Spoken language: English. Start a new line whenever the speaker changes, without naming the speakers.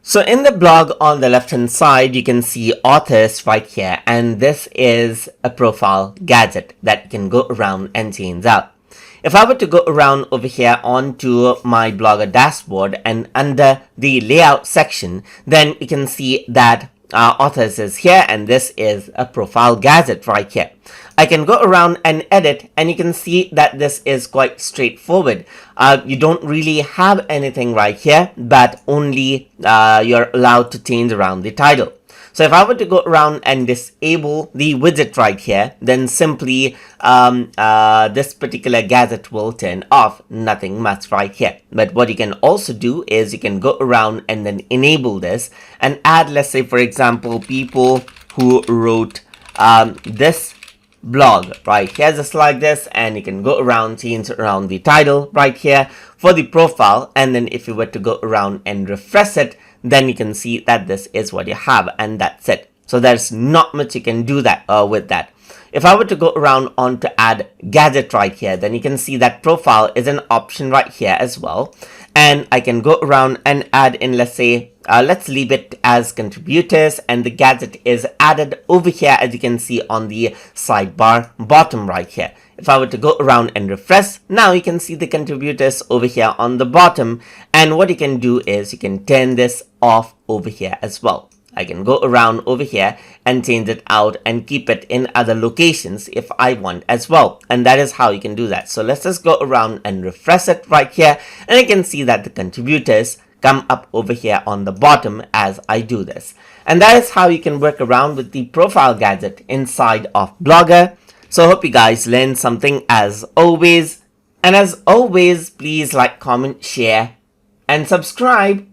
So in the blog on the left hand side, you can see authors right here, and this is a profile gadget that you can go around and change out. If I were to go around over here onto my Blogger dashboard and under the layout section, then you can see that authors is here, and this is a profile gadget right here. I can go around and edit, and you can see that this is quite straightforward. You don't really have anything right here, but only you're allowed to change around the title. So if I were to go around and disable the widget right here, then simply this particular gadget will turn off, nothing much right here. But what you can also do is you can go around and then enable this and add, let's say for example, people who wrote this blog right here, just like this, and you can go around, change around the title right here for the profile, and then if you were to go around and refresh it, then you can see that this is what you have, and that's it. So there's not much you can do that with that. If I were to go around on to add gadget right here, then you can see that profile is an option right here as well, and I can go around and add in, let's say let's leave it as contributors, and the gadget is added over here, as you can see on the sidebar bottom right here. If I were to go around and refresh, now you can see the contributors over here on the bottom, and what you can do is you can turn this off over here as well. I can go around over here and change it out and keep it in other locations if I want as well, and that is how you can do that. So let's just go around and refresh it right here, and you can see that the contributors come up over here on the bottom as I do this. And that is how you can work around with the profile gadget inside of Blogger. So I hope you guys learned something as always. And as always, please like, comment, share, and subscribe.